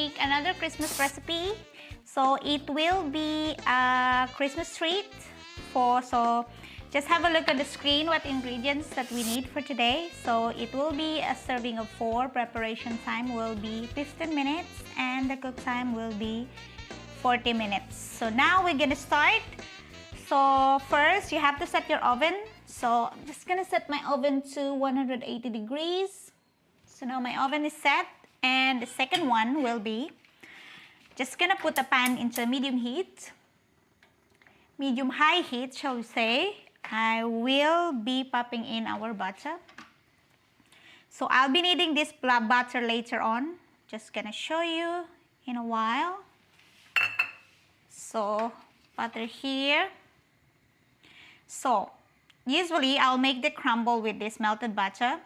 make another Christmas recipe. So it will be a Christmas treat so just have a look at the screen what ingredients that we need for today. So it will be a serving of 4. Preparation time will be 15 minutes and the cook time will be 40 minutes. So now we're gonna start. So first you have to set your oven. So I'm just gonna set my oven to 180 degrees. So now my oven is set, and the second one will be just gonna put the pan into medium heat. Medium-high heat, shall we say. I will be popping in our butter. So I'll be needing this butter later on. Just gonna show you in a while. So butter here. So usually I'll make the crumble with this melted butter.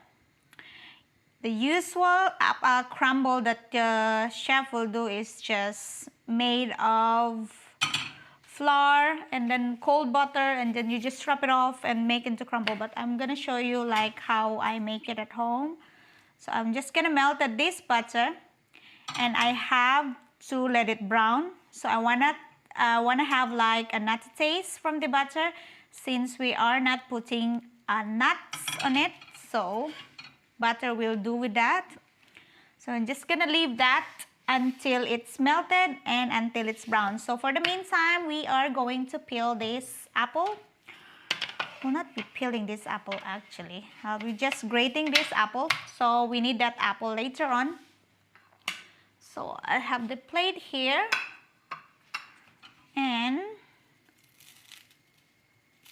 The usual crumble that the chef will do is just made of flour and then cold butter, and then you just rub it off and make into crumble. But I'm gonna show you like how I make it at home. So I'm just gonna melt this butter, and I have to let it brown. So I wanna have like a nutty taste from the butter, since we are not putting nuts on it. So butter will do with that. So I'm just gonna leave that until it's melted and until it's brown. So for the meantime, we are going to peel this apple. We'll not be peeling this apple actually. I'll be just grating this apple. So we need that apple later on. So I have the plate here, and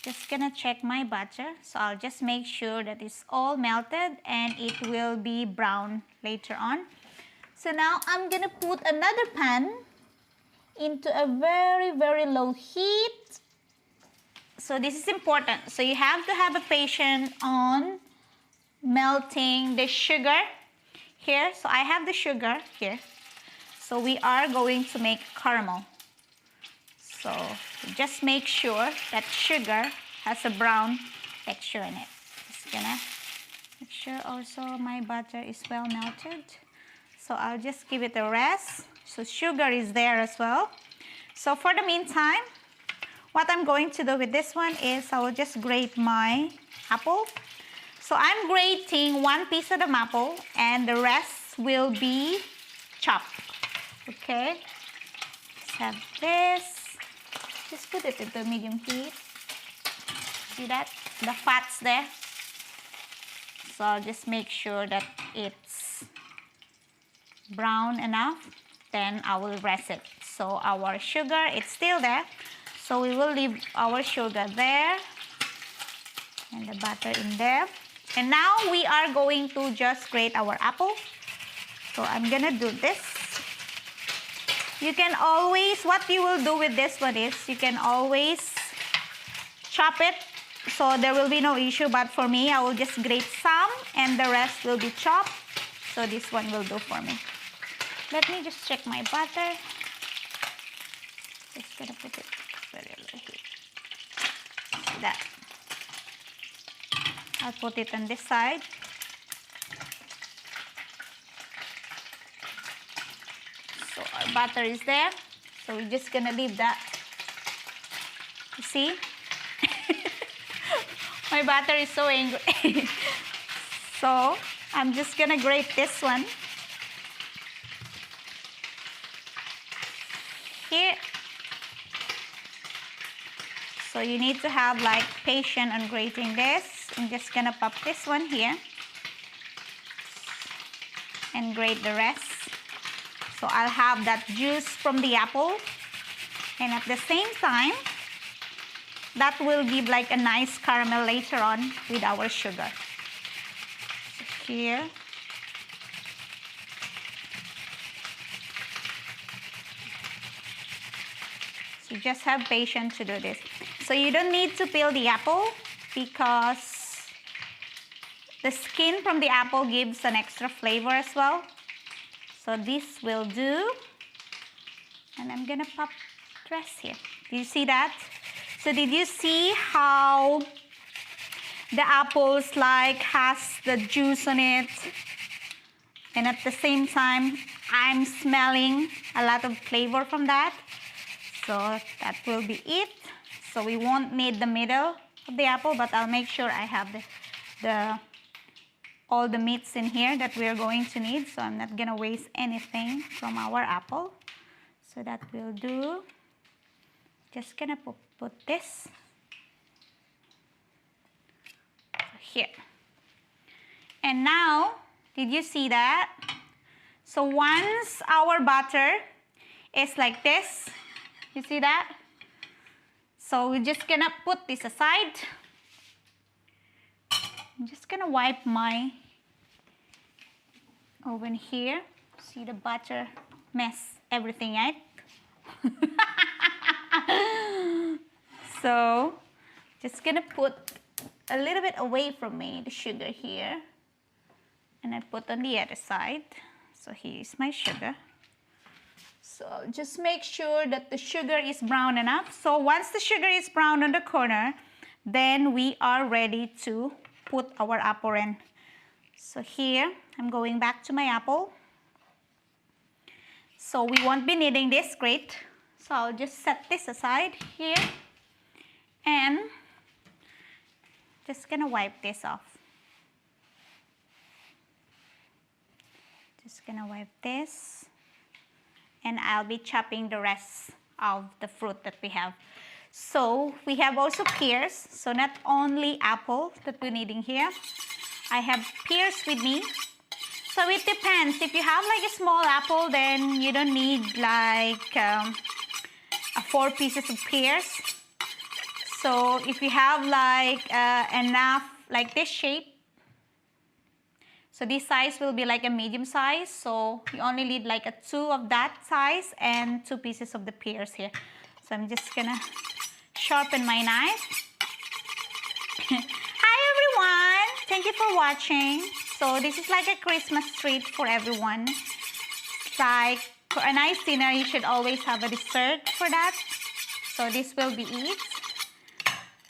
just gonna check my butter. So I'll just make sure that it's all melted and it will be brown later on. So now I'm gonna put another pan into a very, very low heat. So this is important. So you have to have a patience on melting the sugar here. So I have the sugar here. So we are going to make caramel. So just make sure that sugar has a brown texture in it. Just gonna make sure also my butter is well melted. So I'll just give it a rest. So sugar is there as well. So for the meantime, what I'm going to do with this one is I will just grate my apple. So I'm grating 1 piece of the apple, and the rest will be chopped. Okay, let's have this. Just put it into medium heat. See that? The fat's there. So I'll just make sure that it's brown enough. Then I will rest it. So our sugar, it's still there. So we will leave our sugar there. And the butter in there. And now we are going to just grate our apple. So I'm gonna do this. You can always, what you will do with this one is, you can always chop it, so there will be no issue. But for me, I will just grate some, and the rest will be chopped. So this one will do for me. Let me just check my butter. Just gonna put it very low heat. See that? I'll put it on this side. So our butter is there. So we're just gonna leave that. You see? My butter is so angry. So I'm just gonna grate this one. Here. So you need to have like patience on grating this. I'm just gonna pop this one here and grate the rest. So I'll have that juice from the apple, and at the same time, that will give like a nice caramel later on with our sugar. So here. So just have patience to do this. So you don't need to peel the apple because the skin from the apple gives an extra flavor as well. So this will do. And I'm gonna pop the rest here. Do you see that? So did you see how the apples like has the juice on it? And at the same time, I'm smelling a lot of flavor from that. So that will be it. So we won't need the middle of the apple, but I'll make sure I have all the meats in here that we're going to need. So I'm not gonna waste anything from our apple. So that will do. Just gonna put this here. And now, did you see that? So once our butter is like this, you see that? So we're just gonna put this aside. I'm just gonna wipe my oven here. See the butter mess everything, right? So just gonna put a little bit away from me the sugar here, and I put on the other side. So here's my sugar. So just make sure that the sugar is brown enough. So once the sugar is brown on the corner, then we are ready to put our apple in. So here, I'm going back to my apple. So we won't be needing this grate. So I'll just set this aside here. And just gonna wipe this off. Just gonna wipe this. And I'll be chopping the rest of the fruit that we have. So we have also pears. So not only apple that we're needing here. I have pears with me. So it depends. If you have like a small apple, then you don't need like 4 pieces of pears. So if you have like enough, like this shape, so this size will be like a medium size. So you only need like 2 of that size and 2 pieces of the pears here. So I'm just gonna sharpen my knife. Hi everyone, thank you for watching. So this is like a Christmas treat for everyone. It's like for a nice dinner, you should always have a dessert for that. So this will be it.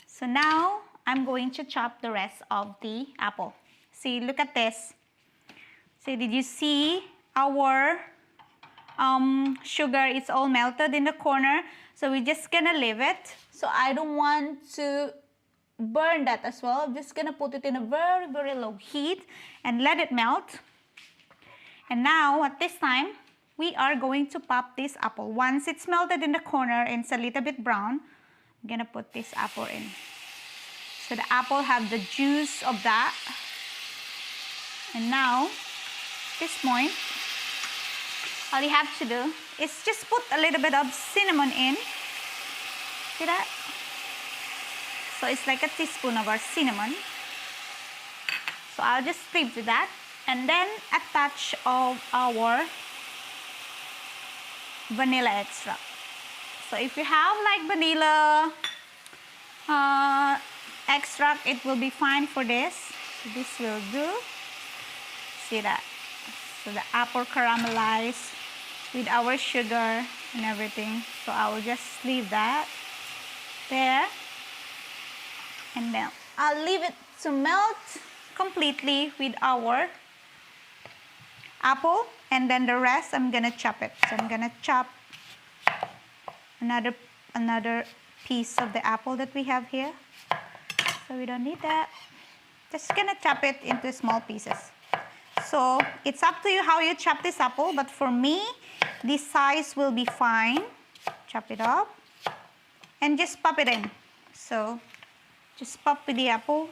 So now I'm going to chop the rest of the apple. See, look at this. See, did you see our sugar is all melted in the corner? So we're just gonna leave it. So I don't want to burn that as well. I'm just gonna put it in a very, very low heat and let it melt. And now at this time, we are going to pop this apple. Once it's melted in the corner and it's a little bit brown, I'm gonna put this apple in. So the apple have the juice of that. And now, this point, all you have to do is just put a little bit of cinnamon in. See that? So it's like a teaspoon of our cinnamon. So I'll just leave to that. And then a touch of our vanilla extract. So if you have like vanilla extract, it will be fine for this. So this will do. See that? So the apple caramelized with our sugar and everything. So I will just leave that there. And then I'll leave it to melt completely with our apple. And then the rest, I'm gonna chop it. So I'm gonna chop another piece of the apple that we have here. So we don't need that. Just gonna chop it into small pieces. So it's up to you how you chop this apple, but for me, this size will be fine. Chop it up and just pop it in. So just pop with the apple.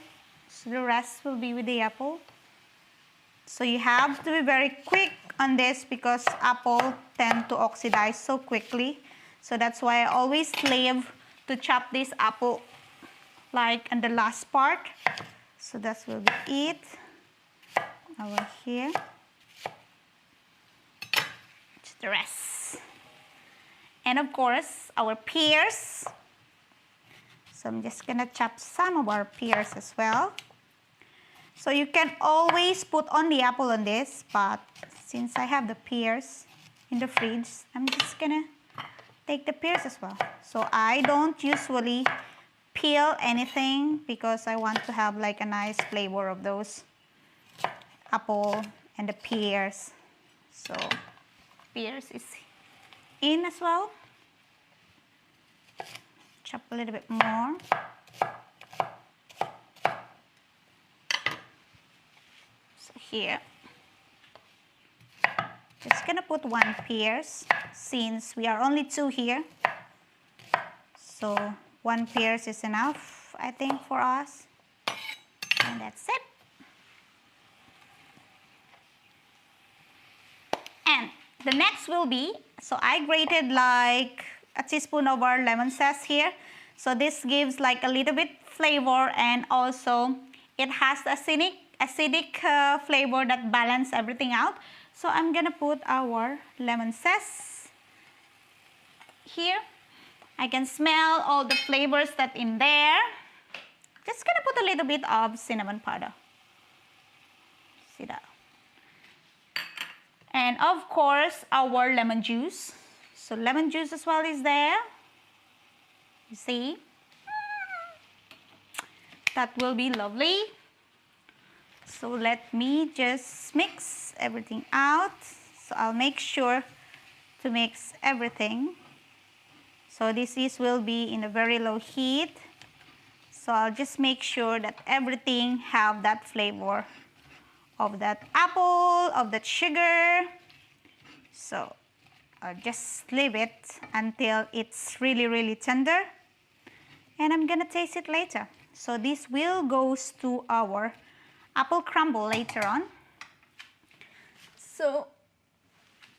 So the rest will be with the apple. So you have to be very quick on this because apple tend to oxidize so quickly. So that's why I always leave to chop this apple like in the last part. So that will be it. Over here. Just the rest. And of course, our pears. So I'm just gonna chop some of our pears as well. So you can always put on the apple on this, but since I have the pears in the fridge, I'm just gonna take the pears as well. So I don't usually peel anything because I want to have like a nice flavor of those apple and the pears. So pears is in as well. Chop a little bit more. So here, just gonna put 1 pears since we are only 2 here. So 1 pears is enough, I think, for us. And that's it. And the next will be, so I grated like a teaspoon of our lemon zest here. So this gives like a little bit flavor, and also it has the acidic flavor that balance everything out. So I'm gonna put our lemon zest here. I can smell all the flavors that in there. Just gonna put a little bit of cinnamon powder. See that? And of course, our lemon juice. So lemon juice as well is there. You see? That will be lovely. So let me just mix everything out. So I'll make sure to mix everything. So this will be in a very low heat. So I'll just make sure that everything have that flavor of that apple, of that sugar. So I'll just leave it until it's really, really tender. And I'm gonna taste it later. So this will goes to our apple crumble later on. So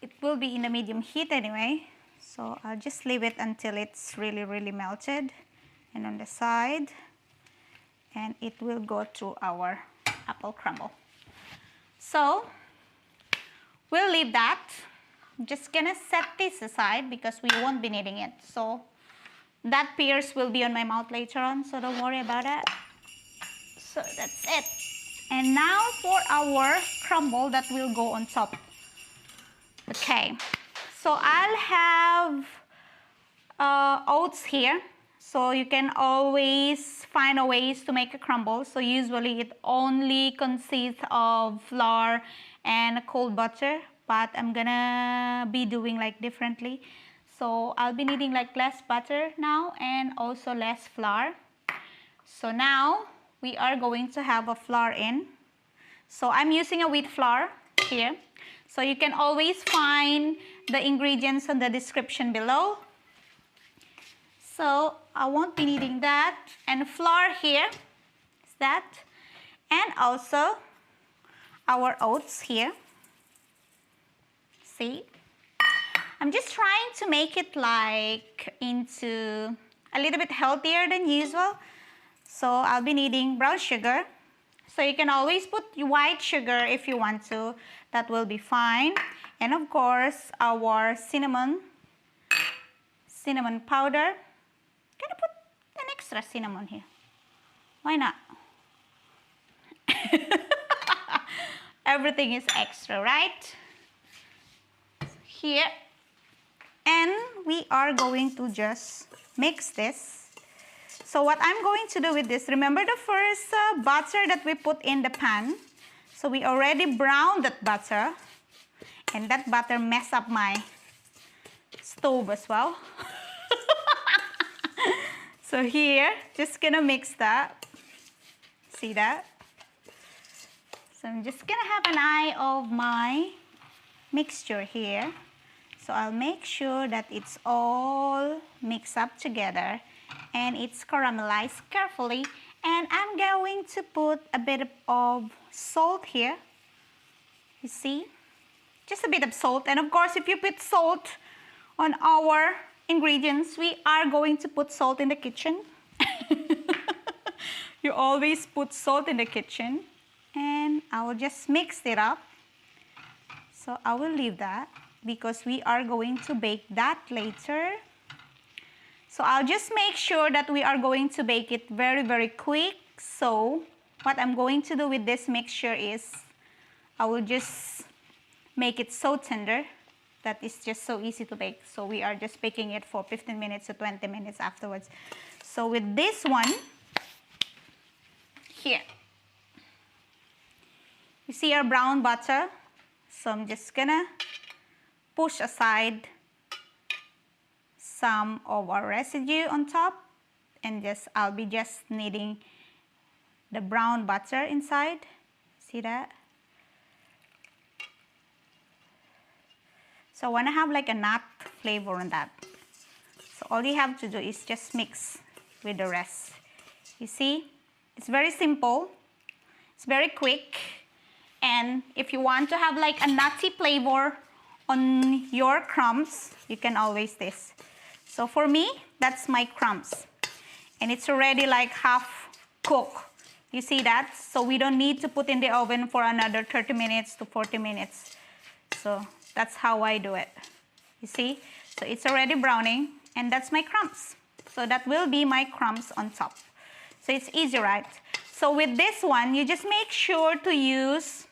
it will be in a medium heat anyway. So I'll just leave it until it's really, really melted. And on the side, and it will go to our apple crumble. So we'll leave that. I'm just gonna set this aside because we won't be needing it. So that pears will be on my mouth later on, so don't worry about that. So that's it. And now for our crumble that will go on top. Okay, so I'll have oats here. So you can always find a ways to make a crumble. So usually it only consists of flour and a cold butter, but I'm gonna be doing like differently. So I'll be needing like less butter now and also less flour. So now we are going to have a flour in. So I'm using a wheat flour here. So you can always find the ingredients in the description below. So I won't be needing that. And flour here is that. And also our oats here. See? I'm just trying to make it like into a little bit healthier than usual. So I'll be needing brown sugar. So you can always put white sugar if you want to. That will be fine. And of course, our cinnamon powder. I'm gonna put an extra cinnamon here. Why not? Everything is extra, right? Here. And we are going to just mix this. So what I'm going to do with this, remember the first butter that we put in the pan? So we already browned that butter. And that butter messed up my stove as well. So here, just gonna mix that. See that? So I'm just gonna have an eye of my mixture here. So I'll make sure that it's all mixed up together and it's caramelized carefully. And I'm going to put a bit of salt here. You see? Just a bit of salt. And of course, if you put salt on our ingredients, we are going to put salt in the kitchen. You always put salt in the kitchen. And I will just mix it up. So I will leave that because we are going to bake that later. So I'll just make sure that we are going to bake it very, very quick. So what I'm going to do with this mixture is I will just make it so tender that it's just so easy to bake. So we are just baking it for 15 minutes to 20 minutes afterwards. So with this one, here, you see our brown butter. So I'm just gonna push aside some of our residue on top, and I'll be just kneading the brown butter inside. See that? So I want to have like a nut flavor on that. So all you have to do is just mix with the rest. You see, it's very simple, it's very quick, and if you want to have like a nutty flavor on your crumbs, you can always this. So for me, that's my crumbs, and it's already like half cooked. You see that? So we don't need to put in the oven for another 30 minutes to 40 minutes. So that's how I do it. You see? So it's already browning, and that's my crumbs. So that will be my crumbs on top. So it's easy, right? So with this one, you just make sure to use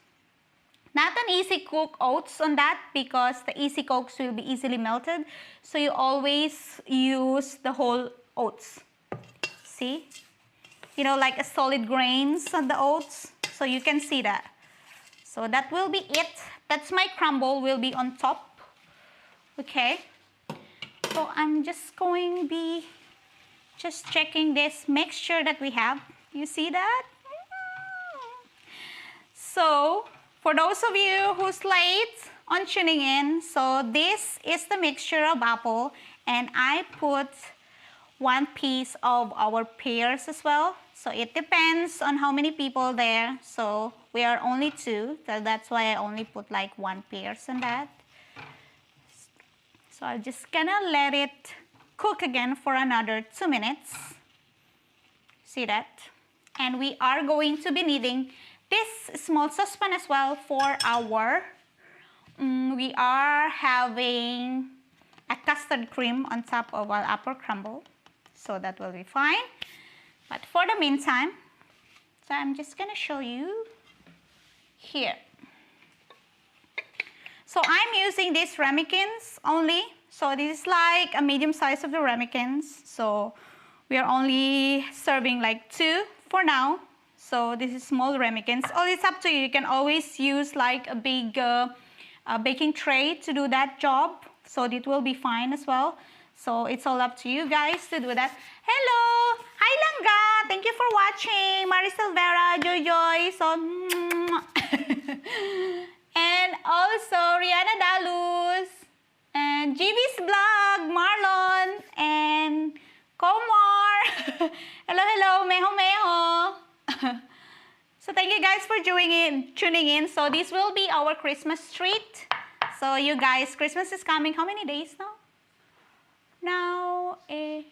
not an easy cook oats on that, because the easy cooks will be easily melted. So you always use the whole oats. See? You know, like a solid grains on the oats. So you can see that. So that will be it. That's my crumble will be on top. Okay. So I'm just going to be just checking this mixture that we have. You see that? So for those of you who's late on tuning in, so this is the mixture of apple, and I put 1 piece of our pears as well. So it depends on how many people there. So we are only 2, so that's why I only put like 1 pears in that. So I'm just gonna let it cook again for another 2 minutes. See that? And we are going to be needing this small saucepan as well for our, we are having a custard cream on top of our apple crumble. So that will be fine. But for the meantime, so I'm just gonna show you here. So I'm using these ramekins only. So this is like a medium size of the ramekins. So we are only serving like 2 for now. So this is small ramekins. Oh, it's up to you. You can always use like a big baking tray to do that job. So it will be fine as well. So it's all up to you guys to do that. Hello! Hi Langga! Thank you for watching. Maricel Vera, Joy Joy. So, and also Rihanna Dalus, and GV's Vlog, Marlon, and Komar. Hello, hello, Meho Meho. So thank you guys for tuning in. So this will be our Christmas treat. So you guys, Christmas is coming. How many days now? Now, in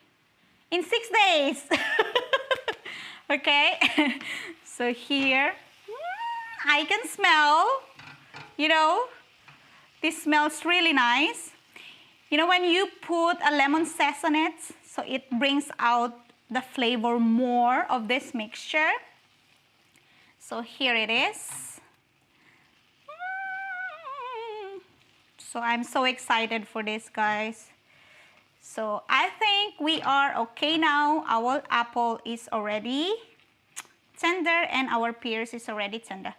6 days. Okay. So here, I can smell, you know, this smells really nice. You know, when you put a lemon zest on it, so it brings out the flavor more of this mixture. So here it is. So I'm so excited for this, guys. So I think we are okay now. Our apple is already tender and our pears is already tender.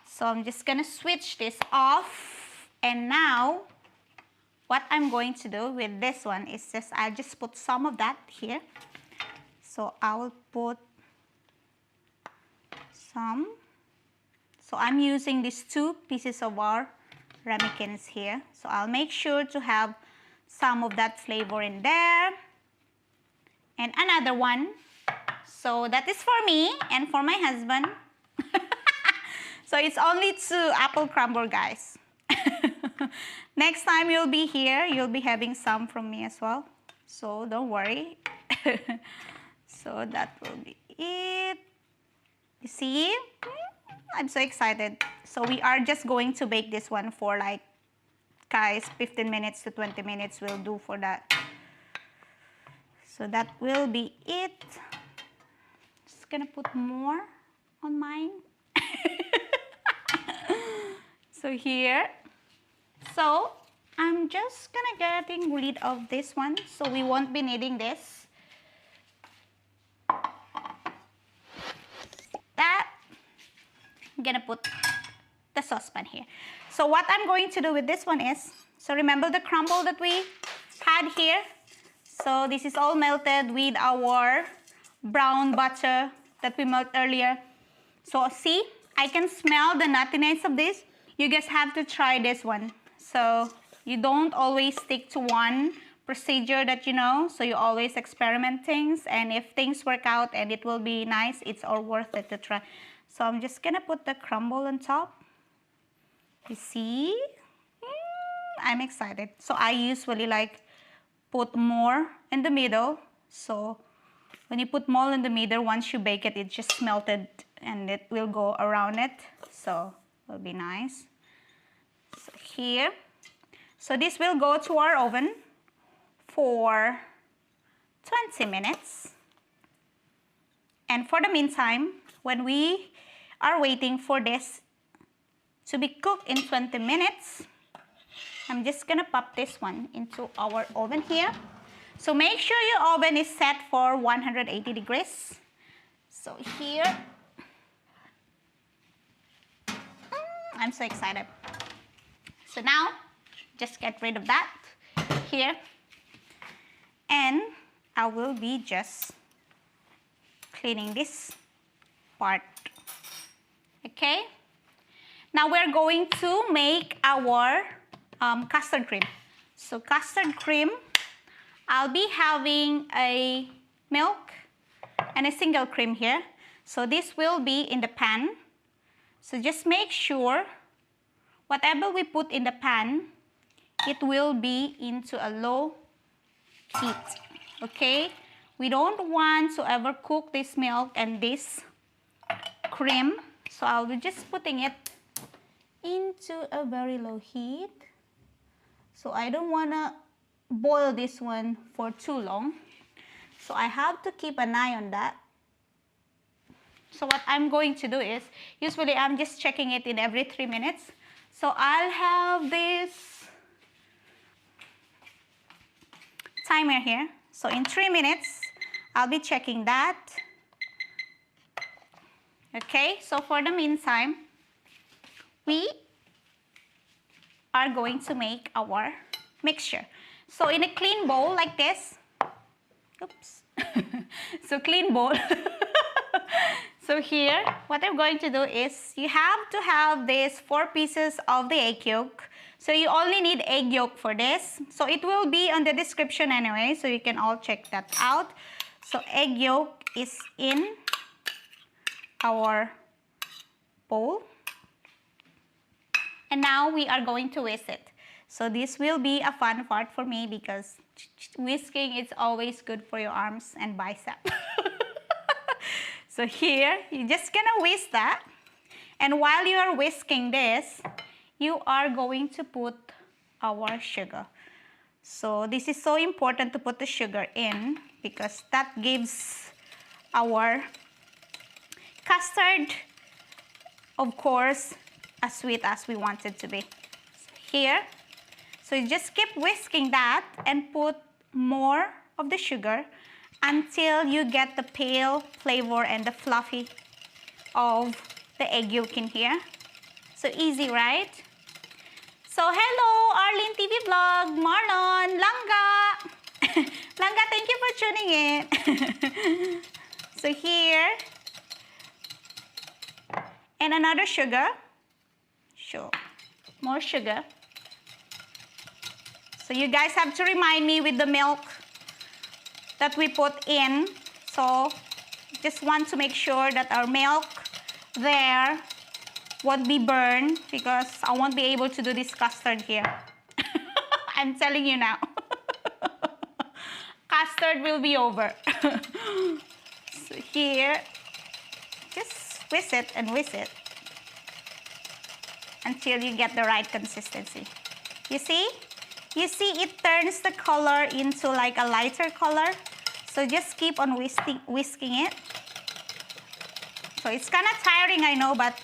So I'm just gonna switch this off. And now what I'm going to do with this one is I'll just put some of that here. So I will put some. So I'm using these 2 pieces of our ramekins here. So I'll make sure to have some of that flavor in there. And another one. So that is for me and for my husband. So it's only 2 apple crumble, guys. Next time you'll be here, you'll be having some from me as well. So don't worry. So that will be it. You see? I'm so excited. So we are just going to bake this one for like, guys, 15 minutes to 20 minutes will do for that. So that will be it. Just gonna put more on mine. So here. So I'm just gonna getting rid of this one, so we won't be needing this. That. I'm gonna put the the saucepan here. So what I'm going to do with this one is, so remember the crumble that we had here? So this is all melted with our brown butter that we melted earlier. So see, I can smell the nuttiness of this. You guys have to try this one. So you don't always stick to one procedure that you know, so you always experiment things, and if things work out and it will be nice, it's all worth it to try. So I'm just gonna put the crumble on top. You see? I'm excited. So I usually like put more in the middle. So when you put more in the middle, once you bake it, it just melted and it will go around it. So it will be nice. So here. So this will go to our oven for 20 minutes. And for the meantime, when we are waiting for this to be cooked in 20 minutes, I'm just gonna pop this one into our oven here. So make sure your oven is set for 180 degrees. So here, I'm so excited. So now, just get rid of that here. And I will be just cleaning this part. Okay? Now we're going to make our custard cream. So custard cream, I'll be having a milk and a single cream here. So this will be in the pan. So just make sure whatever we put in the pan, it will be into a low heat, okay? We don't want to ever cook this milk and this cream, so I'll be just putting it into a very low heat. So I don't want to boil this one for too long, so I have to keep an eye on that. So what I'm going to do is, usually I'm just checking it in every 3 minutes. So I'll have this timer here. So in 3 minutes, I'll be checking that. Okay, so for the meantime, we are going to make our mixture. So in a clean bowl like this, oops, so clean bowl. So here, what I'm going to do is, you have to have these 4 pieces of the egg yolk. So you only need egg yolk for this. So it will be on the description anyway, so you can all check that out. So egg yolk is in our bowl. And now we are going to whisk it. So this will be a fun part for me because whisking is always good for your arms and bicep. So here, you're just gonna whisk that. And while you are whisking this, you are going to put our sugar. So this is so important to put the sugar in because that gives our custard, of course, as sweet as we want it to be. So here, so you just keep whisking that and put more of the sugar until you get the pale flavor and the fluffy of the egg yolk in here. So easy, right? So hello, Arlene TV Vlog, Marlon, Langga. Langga, thank you for tuning in. So here, and another sugar. Sure, more sugar. So you guys have to remind me with the milk that we put in. So just want to make sure that our milk there won't be burned because I won't be able to do this custard here. I'm telling you now. Custard will be over. So here, just whisk it and whisk it until you get the right consistency. You see? You see it turns the color into like a lighter color. So just keep on whisking it. So it's kind of tiring, I know, but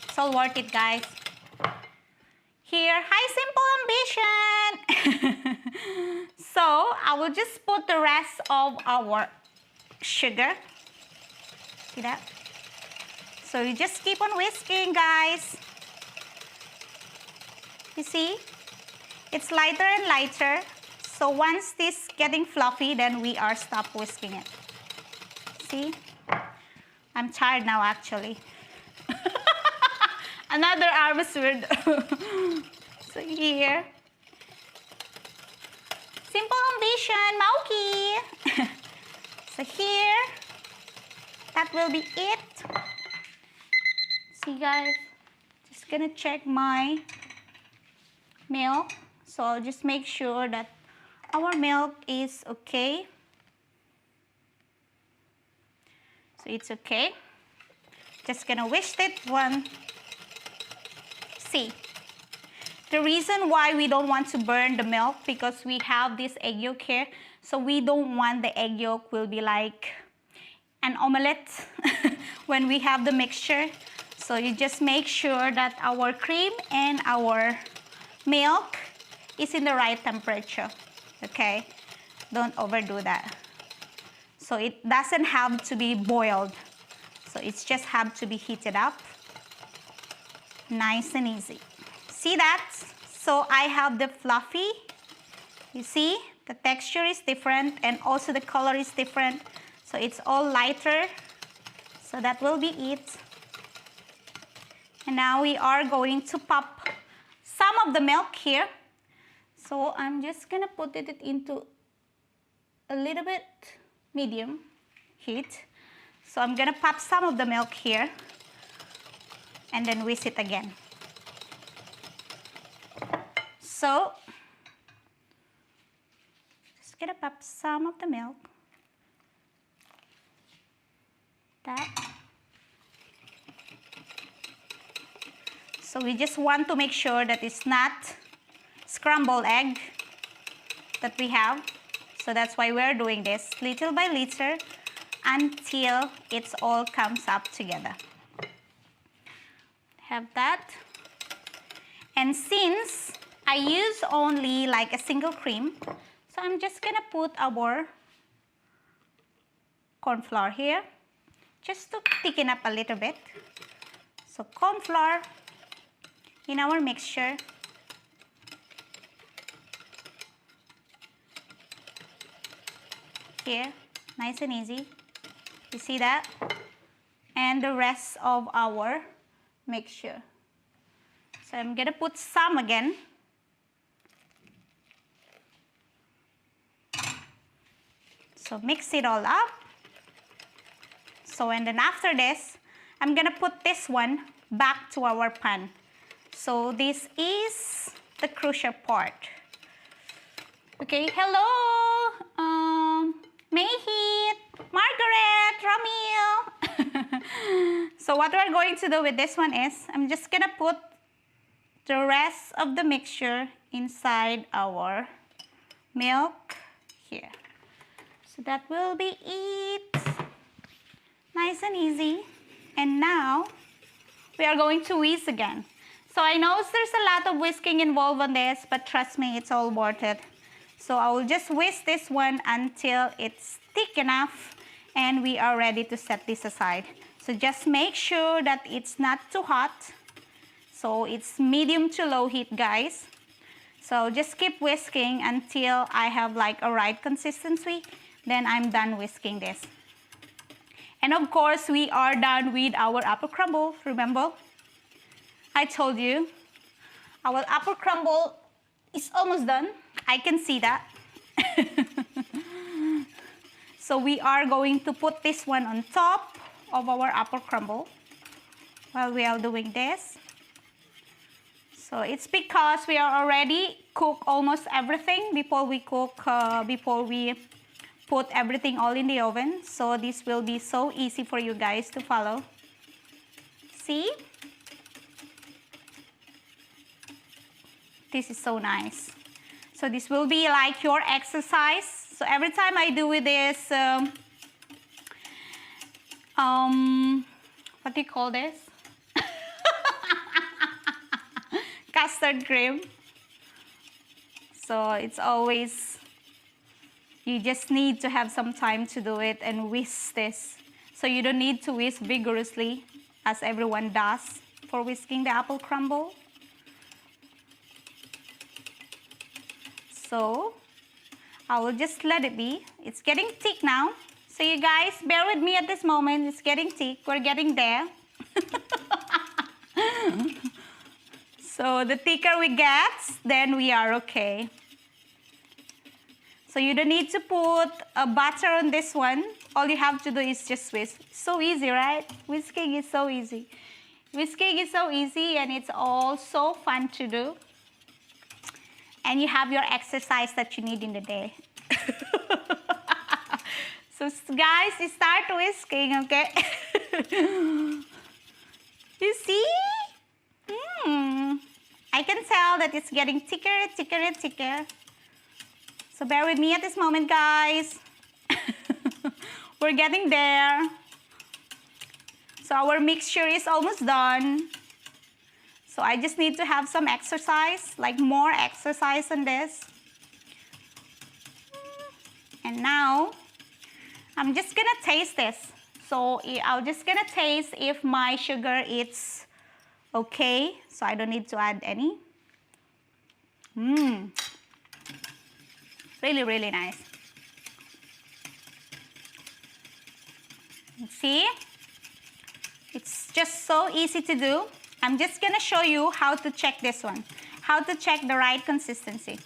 it's all worth it, guys. Here, hi, Simple Ambition. So I will just put the rest of our sugar. See that? So you just keep on whisking, guys. You see? It's lighter and lighter. So once this getting fluffy, then we are stop whisking it. See? I'm tired now actually. Another harvest word. So here. Simple ambition, Mauki. So here. That will be it. See guys, just gonna check my milk. So I'll just make sure that our milk is okay. So it's okay. Just gonna whisk it one. See, the reason why we don't want to burn the milk because we have this egg yolk here. So we don't want the egg yolk will be like an omelette when we have the mixture. So you just make sure that our cream and our milk is in the right temperature, okay? Don't overdo that. So it doesn't have to be boiled. So it's just have to be heated up. Nice and easy. See that? So I have the fluffy. You see? The texture is different and also the color is different. So it's all lighter. So that will be it. And now we are going to pop some of the milk here. So I'm just gonna put it into a little bit medium heat. So I'm gonna pop some of the milk here and then whisk it again. So just gonna pop some of the milk. That. So we just want to make sure that it's not scrambled egg that we have. So that's why we're doing this little by little until it's all comes up together. Have that. And since I use only like a single cream, so I'm just gonna put our corn flour here just to thicken up a little bit. So corn flour in our mixture. Here, nice and easy. You see that? And the rest of our mixture. So I'm gonna put some again. So mix it all up. So and then after this, I'm gonna put this one back to our pan. So this is the crucial part. Okay, hello, Mayheat, Margaret, Ramil. So what we're going to do with this one is, I'm just gonna put the rest of the mixture inside our milk here. So that will be it. Nice and easy. And now we are going to whisk again. So I know there's a lot of whisking involved on this, but trust me, it's all worth it. So I will just whisk this one until it's thick enough and we are ready to set this aside. So just make sure that it's not too hot. So it's medium to low heat, guys. So just keep whisking until I have like a right consistency. Then I'm done whisking this. And of course, we are done with our apple crumble, remember? I told you, our apple crumble is almost done. I can see that. So we are going to put this one on top of our apple crumble while we are doing this. So it's because we are already cook almost everything before we cook, before we put everything all in the oven. So this will be so easy for you guys to follow. See? This is so nice. So this will be like your exercise. So every time I do with this, what do you call this? Custard cream. So it's always, you just need to have some time to do it and whisk this. So you don't need to whisk vigorously as everyone does for whisking the apple crumble. So I will just let it be. It's getting thick now. So you guys, bear with me at this moment. It's getting thick. We're getting there. So the thicker we get, then we are okay. So you don't need to put a butter on this one. All you have to do is just whisk. So easy, right? Whisking is so easy. Whisking is so easy, and it's all so fun to do. And you have your exercise that you need in the day. So guys, start whisking, okay? You see? I can tell that it's getting thicker, thicker, and thicker. So bear with me at this moment, guys. We're getting there. So our mixture is almost done. So I just need to have some exercise, like more exercise on this. And now, I'm just gonna taste this. So I'm just gonna taste if my sugar is okay. So I don't need to add any. Really, really nice. See? It's just so easy to do. I'm just gonna show you how to check this one. How to check the right consistency.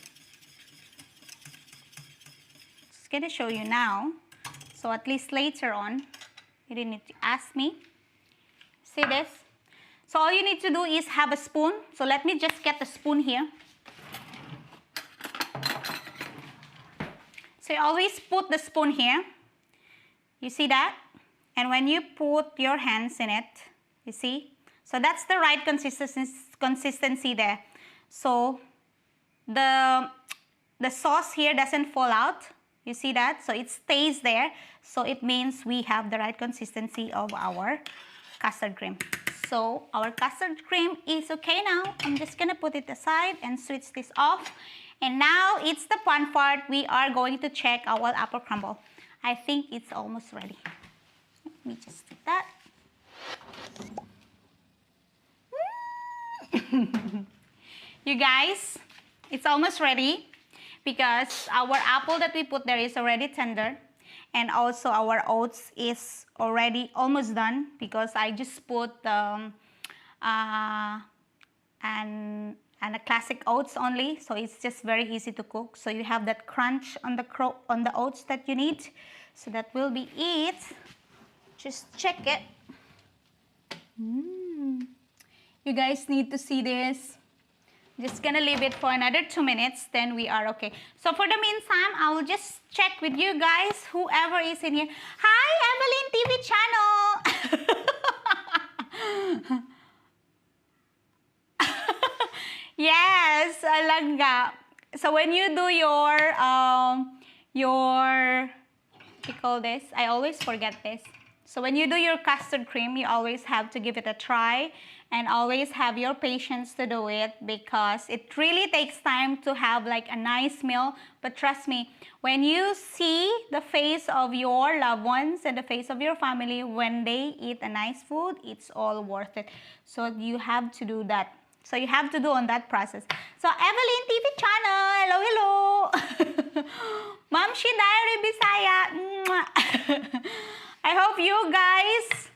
Just gonna show you now. So at least later on, you didn't need to ask me. See this? So all you need to do is have a spoon. So let me just get the spoon here. So you always put the spoon here. You see that? And when you put your hands in it, you see? So that's the right consistency there. So the sauce here doesn't fall out. You see that? So it stays there. So it means we have the right consistency of our custard cream. So our custard cream is okay now. I'm just gonna put it aside and switch this off. And now it's the fun part. We are going to check our apple crumble. I think it's almost ready. Let me just do that. You guys, it's almost ready because our apple that we put there is already tender, and also our oats is already almost done because I just put and a classic oats only, so it's just very easy to cook. So you have that crunch on the oats that you need. So that will be it. Just check it. You guys need to see this. Just gonna leave it for another 2 minutes, then we are okay. So for the meantime, I will just check with you guys, whoever is in here. Hi, Evelyn TV channel. Yes, Alanga. So when you do your what do you call this? I always forget this. So when you do your custard cream, you always have to give it a try and always have your patience to do it because it really takes time to have like a nice meal. But trust me, when you see the face of your loved ones and the face of your family when they eat a nice food, it's all worth it. So you have to do that. So you have to do on that process. So Evelyn TV channel, hello, hello. Mamshi Diary Bisaya. I hope you guys,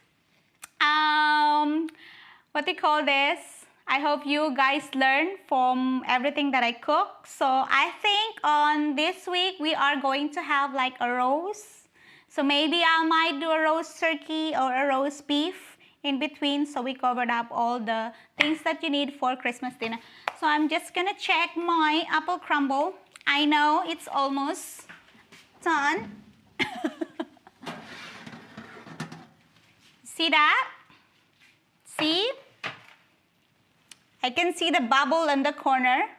what do you call this? I hope you guys learn from everything that I cook. So I think on this week, we are going to have like a roast. So maybe I might do a roast turkey or a roast beef in between. So we covered up all the things that you need for Christmas dinner. So I'm just gonna check my apple crumble. I know it's almost done. See that? See? I can see the bubble in the corner.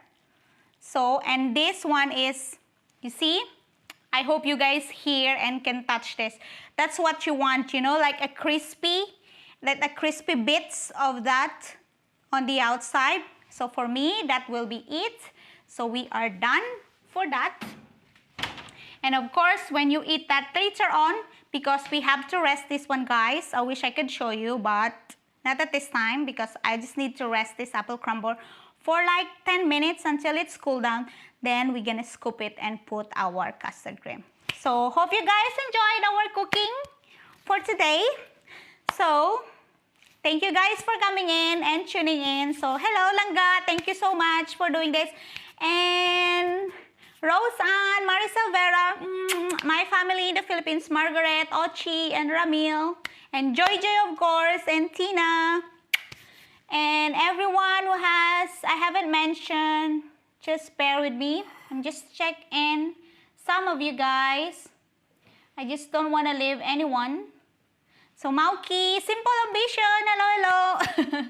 So, and this one is, you see? I hope you guys hear and can touch this. That's what you want, you know, like a crispy, like the crispy bits of that on the outside. So for me, that will be it. So we are done for that. And of course, when you eat that later on, because we have to rest this one, guys. I wish I could show you, but not at this time because I just need to rest this apple crumble for like 10 minutes until it's cooled down. Then we're gonna scoop it and put our custard cream. So hope you guys enjoyed our cooking for today. So thank you guys for coming in and tuning in. So hello Langga, thank you so much for doing this. And Rose-Ann, Maricel Vera, my family in the Philippines, Margaret, Ochi, and Ramil, and Joy of course, and Tina, and everyone who I haven't mentioned, just bear with me. I'm just checking some of you guys. I just don't want to leave anyone. So Mauki, Simple Ambition, hello, hello.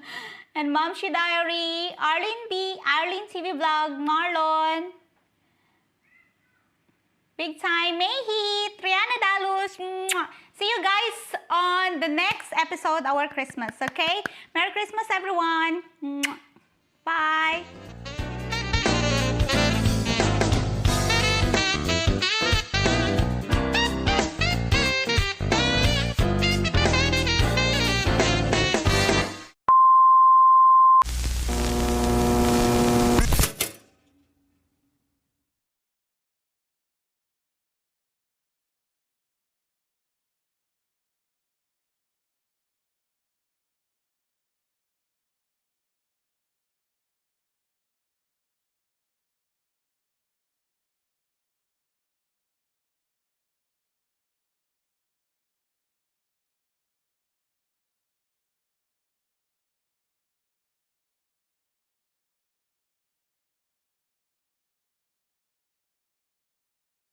And Momshi Diary, Arlene B, Arlene TV Vlog, Marlon, Big Time, Mehi, Triana Dalus. See you guys on the next episode, our Christmas, okay? Merry Christmas, everyone. Bye.